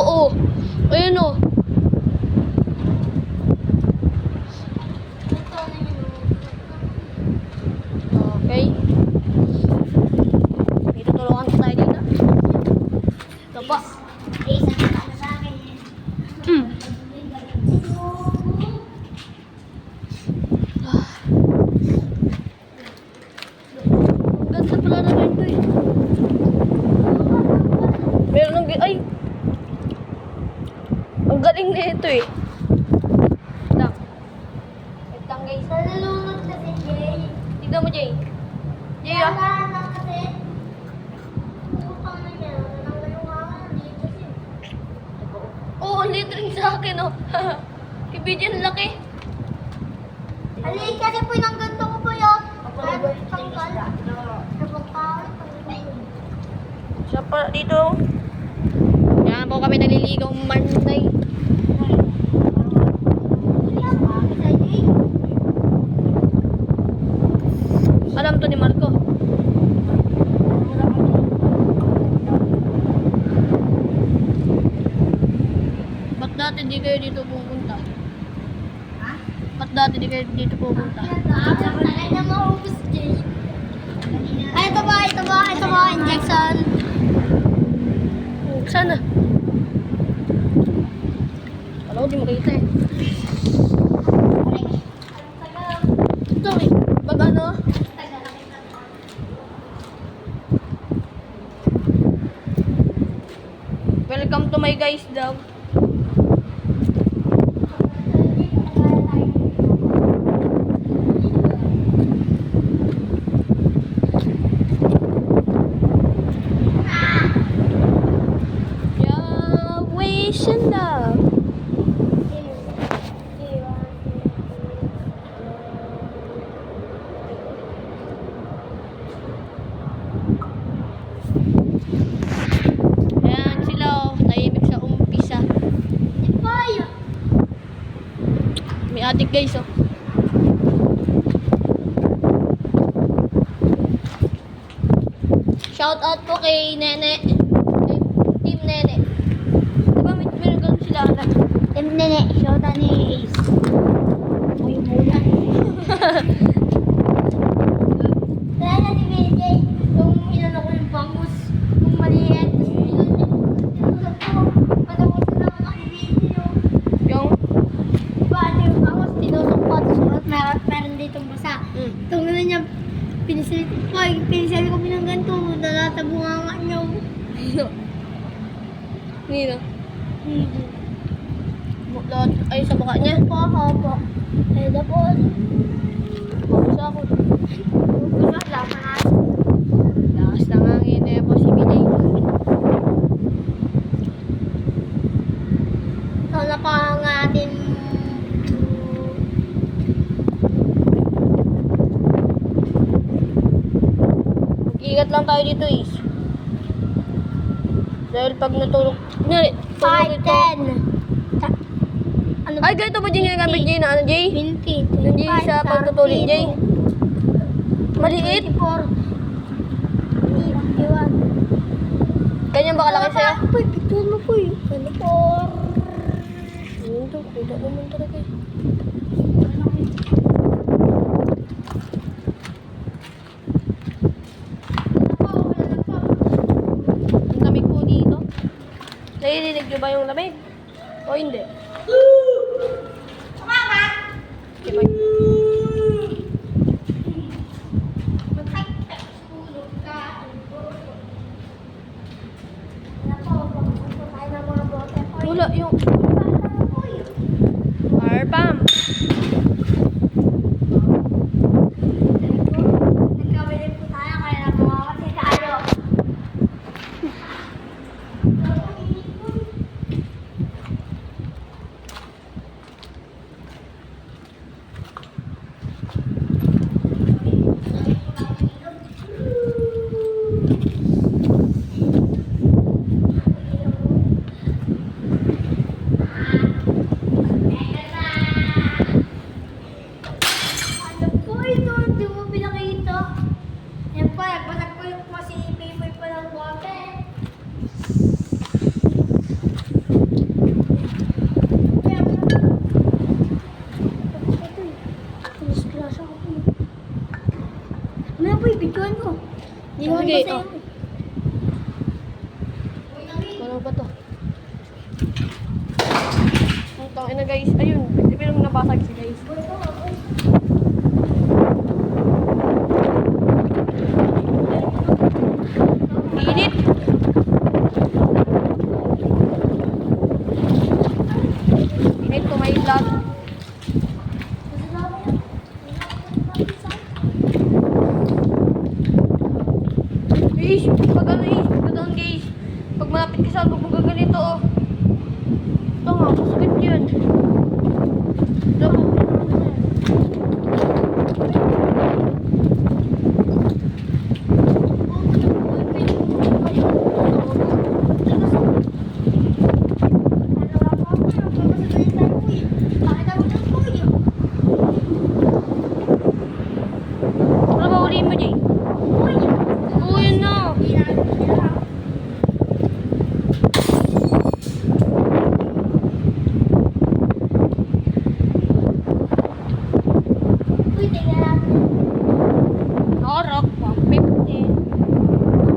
Oo. Ayun o. Okay. May tutulungan ko tayo dito. Ito pa. Ganda pala na ganito eh. Meron ng... Ay! Ang galing na ito eh. Lang. Wait lang guys. Nalulunod kasi, Jay. Tignan mo Jay. Jay ah. Nalulunod kasi. Utang na niya. Nananggal yung mga dito siya. Oo, ang liit rin sa akin oh. Kibidyan laki. Alay, kasi po yung ganito ko po yun. Kaya tanggal. Siya pa dito. Yan po kami naliligaw Monday. Alam to ni Marco. Ba't dati di kayo dito pupunta? Ha? Ba't dati di kayo dito pupunta? Ay, na maubos, Jay. Ay, ito ba, injection. Sana. Alam ko di makita eh. Ito eh. Pag ano? Welcome to my guys daw. Sanda. Ayan sila oh, tahimik sa umpisa. May adik guys oh. Shout out po kay Nene. Kay Team Nene. Diba meron ganun sila anak? Team Nene, shout out ni Ace. Ay, mula. Kaya na si BJ, yung inano ko yung bangus, yung maliit, tinulog ko, matapos na naman ako ni BJ yung, Yung? diba ano yung bangus, tinulog ko at sulat, meron ditong basa. Itong ano niya, pinisil ko pinangganto, nalatabunga nga niya. Nino. Nino. Ay, sa mukha niya. Po. Ay, dapos. Bagus ako. Gusto lang na. Lakas ng hangin eh po si BJ. Wala pa ang ating Ingat lang tayo dito is. Dahil pag natulog, kunyari, tulog 5, ito. 10. Ano Ay, ganito ba dyan yung gamit Jay na ano Jay? 20, Yung Jay sa pagtutulog Jay. Maliit. 24, 21. Ganyan ba kalaki sa'yo? Uy, picture mo po eh. 24. Yun to, kita naman talaga eh. Yung lamig po dito. Naidinig nyo ba yung lamig? O hindi? Diba? Wala yung power pump. Nagkabili po tayo kaya nakawakasi tayo. Ano po ito? Hindi mo pinakita. Yan pa, nagbatag ko yung si Payboy pa ng bote. May po ibigyan ko. Hindi mo Sige, ba oh. Ano ba to? Ang tangin na guys. Ayun, hindi pa naman nabasag si guys. Init! Init ko may vlog. Guys, pag ano ganoon guys. Pag malapit ka sa huwag mo gaganito oh. Ito nga, masakit yun. Ito mo. Ano ba uli mo, Jay? Oo, yun na. Norok, 150.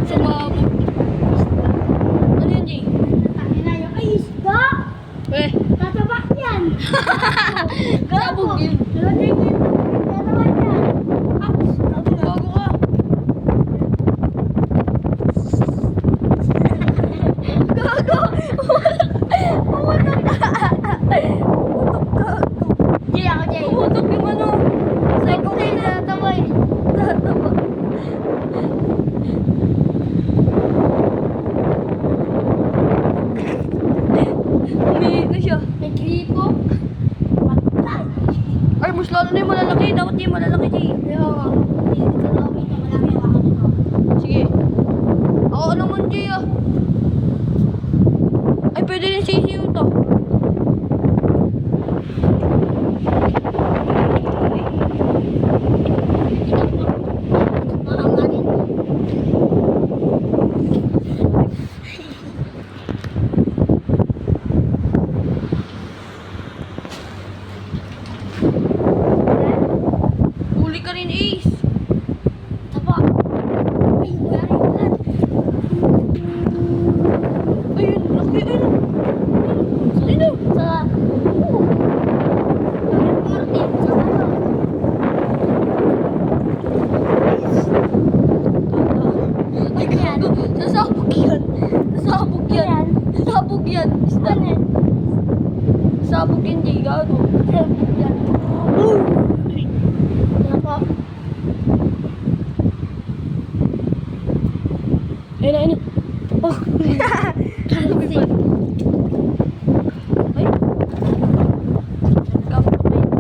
Sumabog. Ano yun, Jay? Eh, sabog yun. Bago ka. Gago! Umutok ka! Umutok yung ano. Sabi ko kayo natatawa eh. Natatawa. Umihi na siya. Ay, mas lalo na yung malalaki. Dapat yung malalaki, Jay. Sige. Ako naman, Jay ah. Ay, pwede rin sisiyo to. Huli ka rin, Ace. Ayun, laki. Ayun. Sino? Ay, gago. Sasabog yan. Sasabog yan. Sasabog yan. Isda. Sasabog yan, Jay. Gago. Ayun na, ayun na. Oh. Ay. Gamit ko kayo.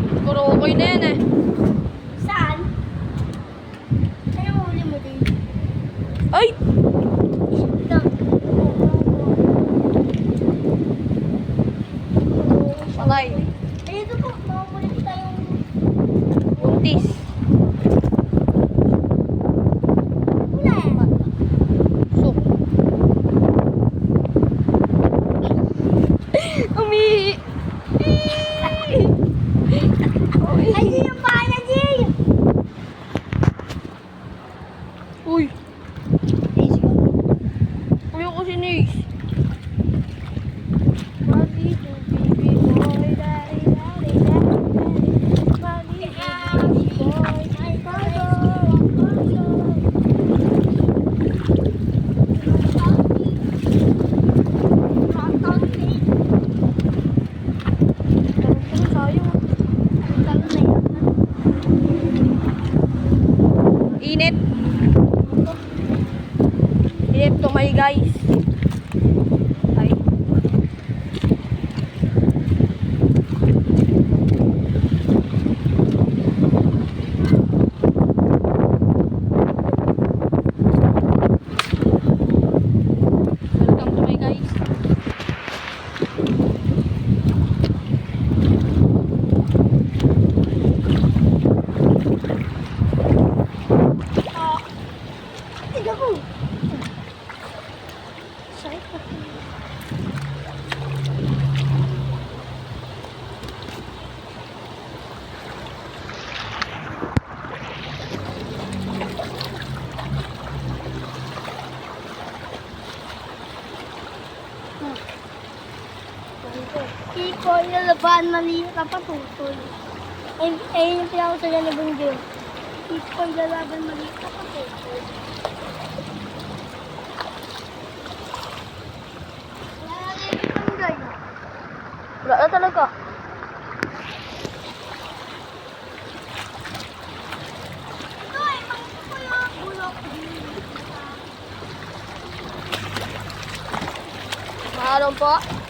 Siguro okay na yan eh. Saan? Ano mo huli mo din? Ay! Patay. Eh, ito po, makakulit tayong Buntis. huli. Sok. Umihi. Ay, yun yung paa niya, Jay! Uy. Uy ako si Nix. Init. Init tumay guys. Ay. naku. Sakit na. Iko, lalaban, maliit na patutol. Ayun yung pinakasaga na bunggil. Iko, lalaban, maliit na patutol. Wala na yung tanggal. Wala na talaga. Ito ay, makita ko yung bulok. Mahalong po.